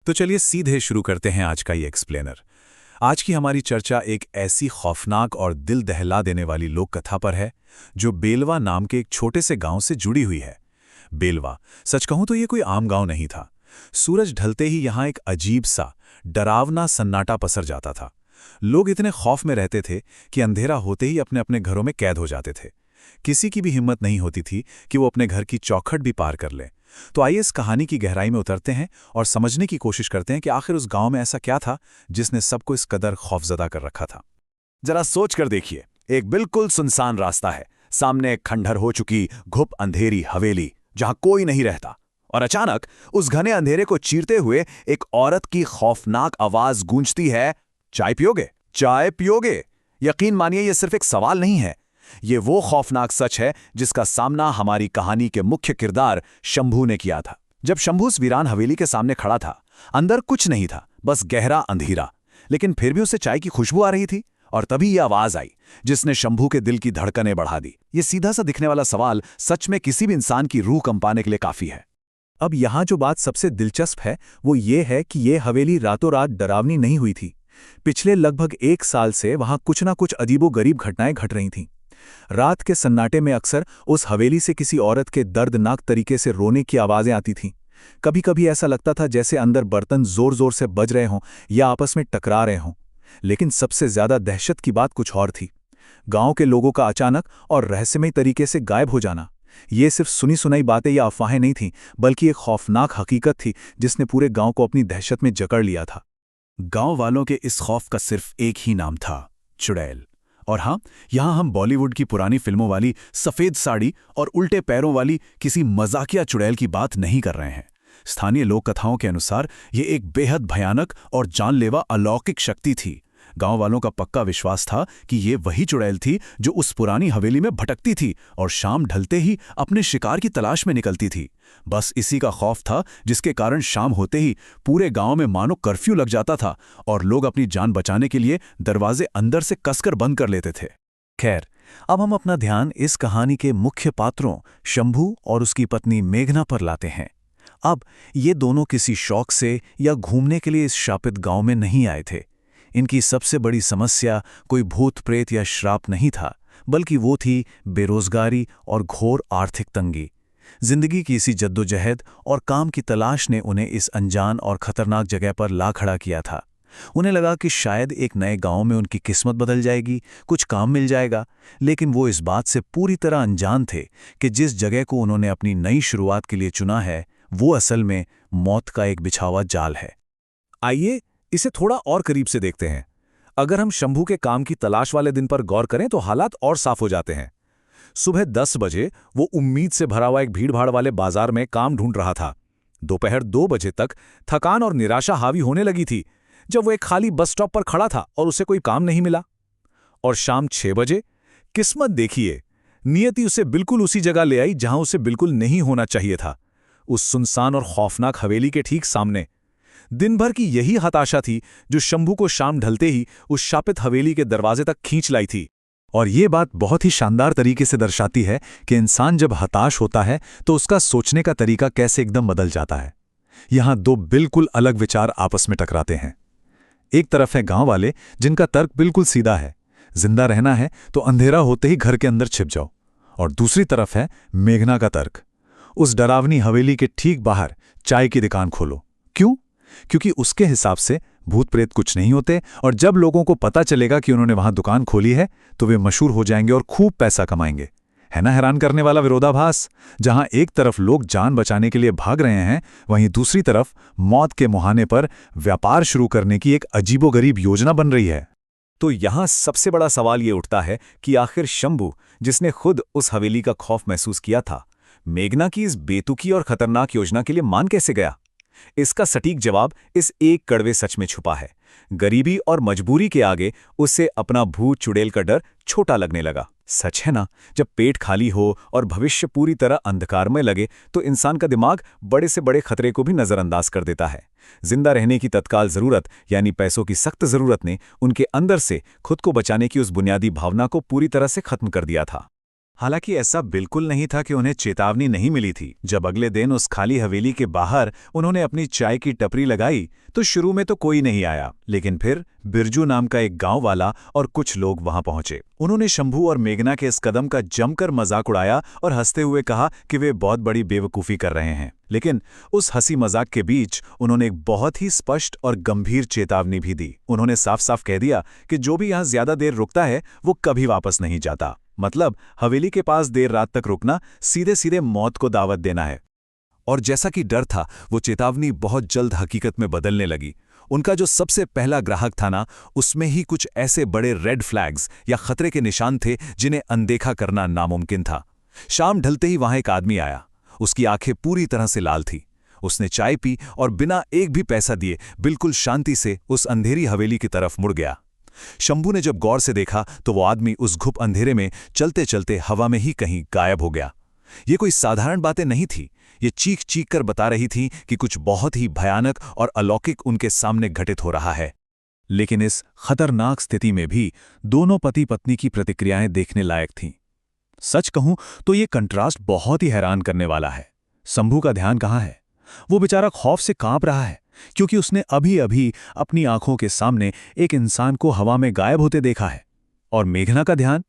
तो चलिए सीधे शुरू करते हैं आज का ये एक्सप्लेनर। आज की हमारी चर्चा एक ऐसी खौफनाक और दिल दहला देने वाली लोक कथा पर है जो बेलवा नाम के एक छोटे से गांव से जुड़ी हुई है। बेलवा, सच कहूं तो ये कोई आम गांव नहीं था। सूरज ढलते ही यहां एक अजीब सा डरावना सन्नाटा पसर जाता था। लोग इतने खौफ में रहते थे कि अंधेरा होते ही अपने अपने घरों में कैद हो जाते थे। किसी की भी हिम्मत नहीं होती थी कि वो अपने घर की चौखट भी पार कर ले। तो आइए इस कहानी की गहराई में उतरते हैं और समझने की कोशिश करते हैं कि आखिर उस गांव में ऐसा क्या था जिसने सबको इस कदर खौफजदा कर रखा था। जरा सोच कर देखिए, एक बिल्कुल सुनसान रास्ता है, सामने एक खंडहर हो चुकी घुप अंधेरी हवेली जहां कोई नहीं रहता, और अचानक उस घने अंधेरे को चीरते हुए एक औरत की खौफनाक आवाज गूंजती है, चाय पियोगे, चाय पियोगे। यकीन मानिए, यह सिर्फ एक सवाल नहीं है, ये वो खौफनाक सच है जिसका सामना हमारी कहानी के मुख्य किरदार शंभू ने किया था। जब शंभू उस वीरान हवेली के सामने खड़ा था, अंदर कुछ नहीं था, बस गहरा अंधेरा, लेकिन फिर भी उसे चाय की खुशबू आ रही थी। और तभी यह आवाज आई जिसने शंभू के दिल की धड़कनें बढ़ा दी। ये सीधा सा दिखने वाला सवाल सच में किसी भी इंसान की रूह कंपाने के लिए काफी है। अब यहां जो बात सबसे दिलचस्प है वो ये है कि ये हवेली रातों रात डरावनी नहीं हुई थी। पिछले लगभग 1 साल से वहां कुछ ना कुछ अजीबोगरीब घटनाएं घट रही थीं। रात के सन्नाटे में अक्सर उस हवेली से किसी औरत के दर्दनाक तरीके से रोने की आवाजें आती थीं। कभी-कभी ऐसा लगता था जैसे अंदर बर्तन जोर-जोर से बज रहे हों या आपस में टकरा रहे हों। लेकिन सबसे ज्यादा दहशत की बात कुछ और थी। गांव के लोगों का अचानक और रहस्यमय तरीके से गायब हो जाना। ये सिर्फ सुनी सुनाई बातें या अफवाहें नहीं थीं, बल्कि एक खौफनाक हकीकत थी जिसने पूरे गांव को अपनी दहशत में जकड़ लिया था। गांव वालों के इस खौफ का सिर्फ एक ही नाम था, चुड़ैल। और हाँ, यहां हम बॉलीवुड की पुरानी फिल्मों वाली सफेद साड़ी और उल्टे पैरों वाली किसी मजाकिया चुड़ैल की बात नहीं कर रहे हैं। स्थानीय लोक कथाओं के अनुसार ये एक बेहद भयानक और जानलेवा अलौकिक शक्ति थी। गांव वालों का पक्का विश्वास था कि ये वही चुड़ैल थी जो उस पुरानी हवेली में भटकती थी और शाम ढलते ही अपने शिकार की तलाश में निकलती थी। बस इसी का खौफ था जिसके कारण शाम होते ही पूरे गांव में मानो कर्फ्यू लग जाता था और लोग अपनी जान बचाने के लिए दरवाजे अंदर से कसकर बंद कर लेते थे। खैर, अब हम अपना ध्यान इस कहानी के मुख्य पात्रों शंभू और उसकी पत्नी मेघना पर लाते हैं। अब ये दोनों किसी शौक से या घूमने के लिए इस शापित गांव में नहीं आए थे। इनकी सबसे बड़ी समस्या कोई भूत प्रेत या श्राप नहीं था, बल्कि वो थी बेरोजगारी और घोर आर्थिक तंगी। जिंदगी की इसी जद्दोजहद और काम की तलाश ने उन्हें इस अनजान और खतरनाक जगह पर ला खड़ा किया था। उन्हें लगा कि शायद एक नए गांव में उनकी किस्मत बदल जाएगी, कुछ काम मिल जाएगा। लेकिन वो इस बात से पूरी तरह अनजान थे कि जिस जगह को उन्होंने अपनी नई शुरुआत के लिए चुना है, वो असल में मौत का एक बिछावा जाल है। आइए इसे थोड़ा और करीब से देखते हैं। अगर हम शंभू के काम की तलाश वाले दिन पर गौर करें तो हालात और साफ हो जाते हैं। सुबह 10 बजे वो उम्मीद से भरा हुआ एक भीड़भाड़ वाले बाजार में काम ढूंढ रहा था। दोपहर 2 बजे तक थकान और निराशा हावी होने लगी थी जब वो एक खाली बस स्टॉप पर खड़ा था और उसे कोई काम नहीं मिला। और शाम 6 बजे किस्मत देखिए, नियति उसे बिल्कुल उसी जगह ले आई जहां उसे बिल्कुल नहीं होना चाहिए था, उस सुनसान और खौफनाक हवेली के ठीक सामने। दिन भर की यही हताशा थी जो शंभू को शाम ढलते ही उस शापित हवेली के दरवाजे तक खींच लाई थी। और ये बात बहुत ही शानदार तरीके से दर्शाती है कि इंसान जब हताश होता है तो उसका सोचने का तरीका कैसे एकदम बदल जाता है। यहां 2 बिल्कुल अलग विचार आपस में टकराते हैं। एक तरफ है गांव वाले जिनका तर्क बिल्कुल सीधा है, जिंदा रहना है तो अंधेरा होते ही घर के अंदर छिप जाओ। और दूसरी तरफ है मेघना का तर्क, उस डरावनी हवेली के ठीक बाहर चाय की दुकान खोलो। क्यों? क्योंकि उसके हिसाब से भूत प्रेत कुछ नहीं होते और जब लोगों को पता चलेगा कि उन्होंने वहां दुकान खोली है तो वे मशहूर हो जाएंगे और खूब पैसा कमाएंगे। है ना हैरान करने वाला विरोधाभास? जहां एक तरफ लोग जान बचाने के लिए भाग रहे हैं, वहीं दूसरी तरफ मौत के मुहाने पर व्यापार शुरू करने की एक अजीबोगरीब योजना बन रही है। तो यहां सबसे बड़ा सवाल ये उठता है कि आखिर शंभू, जिसने खुद उस हवेली का खौफ महसूस किया था, मेघना की इस बेतुकी और खतरनाक योजना के लिए मान कैसे गया? इसका सटीक जवाब इस एक कड़वे सच में छुपा है। गरीबी और मजबूरी के आगे उसे अपना भूत चुड़ैल का डर छोटा लगने लगा। सच है ना, जब पेट खाली हो और भविष्य पूरी तरह अंधकार में लगे तो इंसान का दिमाग बड़े से बड़े खतरे को भी नजरअंदाज कर देता है। जिंदा रहने की तत्काल जरूरत यानी पैसों की सख्त जरूरत ने उनके अंदर से खुद को बचाने की उस बुनियादी भावना को पूरी तरह से खत्म कर दिया था। हालांकि ऐसा बिल्कुल नहीं था कि उन्हें चेतावनी नहीं मिली थी। जब अगले दिन उस खाली हवेली के बाहर उन्होंने अपनी चाय की टपरी लगाई तो शुरू में तो कोई नहीं आया, लेकिन फिर बिरजू नाम का एक गांव वाला और कुछ लोग वहां पहुंचे। उन्होंने शंभू और मेघना के इस कदम का जमकर मजाक उड़ाया और हंसते हुए कहा कि वे बहुत बड़ी बेवकूफ़ी कर रहे हैं। लेकिन उस हंसी मजाक के बीच उन्होंने एक बहुत ही स्पष्ट और गंभीर चेतावनी भी दी। उन्होंने साफ साफ कह दिया कि जो भी यहां ज्यादा देर रुकता है वो कभी वापस नहीं जाता। मतलब हवेली के पास देर रात तक रुकना सीधे सीधे मौत को दावत देना है। और जैसा कि डर था, वो चेतावनी बहुत जल्द हकीकत में बदलने लगी। उनका जो सबसे पहला ग्राहक था ना, उसमें ही कुछ ऐसे बड़े रेड फ्लैग्स या खतरे के निशान थे जिन्हें अनदेखा करना नामुमकिन था। शाम ढलते ही वहां एक आदमी आया। उसकी आंखें पूरी तरह से लाल थी। उसने चाय पी और बिना एक भी पैसा दिए बिल्कुल शांति से उस अंधेरी हवेली की तरफ मुड़ गया। शंभू ने जब गौर से देखा तो वो आदमी उस घुप अंधेरे में चलते चलते हवा में ही कहीं गायब हो गया। ये कोई साधारण बातें नहीं थी। ये चीख चीख कर बता रही थी कि कुछ बहुत ही भयानक और अलौकिक उनके सामने घटित हो रहा है। लेकिन इस खतरनाक स्थिति में भी दोनों पति पत्नी की प्रतिक्रियाएं देखने लायक थीं। सच कहूं तो ये कंट्रास्ट बहुत ही हैरान करने वाला है। शंभू का ध्यान कहाँ है? वो बेचारा खौफ से कांप रहा है, क्योंकि उसने अभी अभी अपनी आंखों के सामने एक इंसान को हवा में गायब होते देखा है। और मेघना का ध्यान,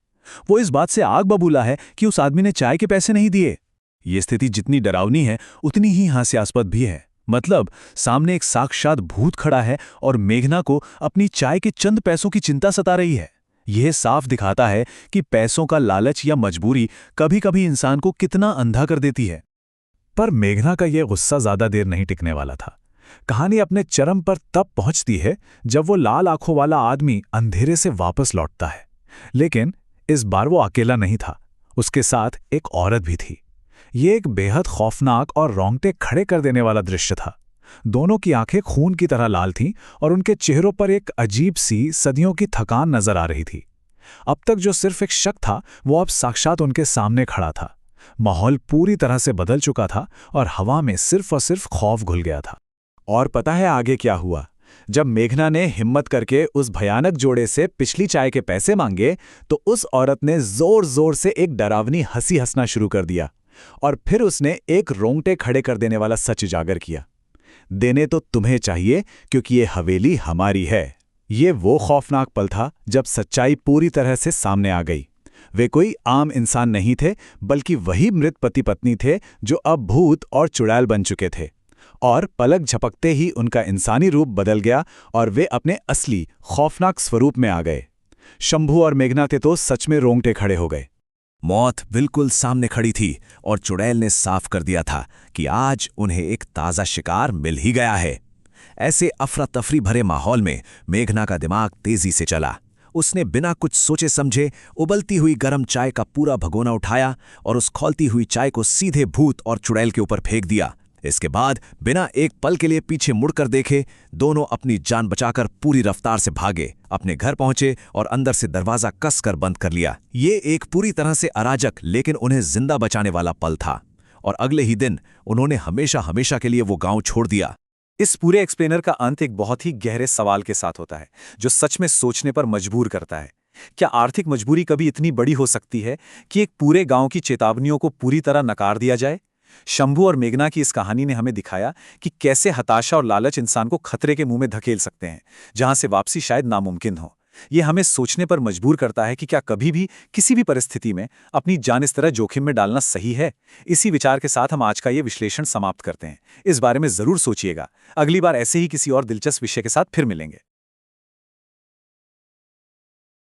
वो इस बात से आग बबूला है कि उस आदमी ने चाय के पैसे नहीं दिए। ये स्थिति जितनी डरावनी है उतनी ही हास्यास्पद भी है। मतलब सामने एक साक्षात भूत खड़ा है और मेघना को अपनी चाय के चंद पैसों की चिंता सता रही है। यह साफ दिखाता है कि पैसों का लालच या मजबूरी कभी-कभी इंसान को कितना अंधा कर देती है। पर मेघना का यह गुस्सा ज्यादा देर नहीं टिकने वाला था। कहानी अपने चरम पर तब पहुंचती है जब वो लाल आंखों वाला आदमी अंधेरे से वापस लौटता है। लेकिन इस बार वो अकेला नहीं था, उसके साथ एक औरत भी थी। ये एक बेहद खौफनाक और रोंगटे खड़े कर देने वाला दृश्य था। दोनों की आंखें खून की तरह लाल थीं और उनके चेहरों पर एक अजीब सी सदियों की थकान नजर आ रही थी। अब तक जो सिर्फ एक शक था, वो अब साक्षात उनके सामने खड़ा था। माहौल पूरी तरह से बदल चुका था और हवा में सिर्फ और सिर्फ खौफ घुल गया था। और पता है आगे क्या हुआ? जब मेघना ने हिम्मत करके उस भयानक जोड़े से पिछली चाय के पैसे मांगे तो उस औरत ने जोर जोर से एक डरावनी हंसी हंसना शुरू कर दिया। और फिर उसने एक रोंगटे खड़े कर देने वाला सच उजागर किया। देने तो तुम्हें चाहिए क्योंकि ये हवेली हमारी है। ये वो खौफनाक पल था जब सच्चाई पूरी तरह से सामने आ गई। वे कोई आम इंसान नहीं थे, बल्कि वही मृत पति पत्नी थे जो अब भूत और चुड़ैल बन चुके थे। और पलक झपकते ही उनका इंसानी रूप बदल गया और वे अपने असली खौफनाक स्वरूप में आ गए। शंभू और मेघना थे तो सच में रोंगटे खड़े हो गए। मौत बिल्कुल सामने खड़ी थी और चुड़ैल ने साफ कर दिया था कि आज उन्हें एक ताज़ा शिकार मिल ही गया है। ऐसे अफरा तफरी भरे माहौल में मेघना का दिमाग तेजी से चला। उसने बिना कुछ सोचे समझे उबलती हुई गर्म चाय का पूरा भगोना उठाया और उस खौलती हुई चाय को सीधे भूत और चुड़ैल के ऊपर फेंक दिया। इसके बाद बिना एक पल के लिए पीछे मुड़कर देखे दोनों अपनी जान बचाकर पूरी रफ्तार से भागे, अपने घर पहुंचे और अंदर से दरवाजा कसकर बंद कर लिया। ये एक पूरी तरह से अराजक लेकिन उन्हें जिंदा बचाने वाला पल था। और अगले ही दिन उन्होंने हमेशा हमेशा के लिए वो गांव छोड़ दिया। इस पूरे एक्सप्लेनर का अंत एक बहुत ही गहरे सवाल के साथ होता है, जो सच में सोचने पर मजबूर करता है। क्या आर्थिक मजबूरी कभी इतनी बड़ी हो सकती है कि एक पूरे गांव की चेतावनियों को पूरी तरह नकार दिया जाए? शंभू और मेघना की इस कहानी ने हमें दिखाया कि कैसे हताशा और लालच इंसान को खतरे के मुंह में धकेल सकते हैं, जहां से वापसी शायद नामुमकिन हो। ये हमें सोचने पर मजबूर करता है कि क्या कभी भी किसी भी परिस्थिति में अपनी जान इस तरह जोखिम में डालना सही है। इसी विचार के साथ हम आज का ये विश्लेषण समाप्त करते हैं। इस बारे में जरूर सोचिएगा। अगली बार ऐसे ही किसी और दिलचस्प विषय के साथ फिर मिलेंगे।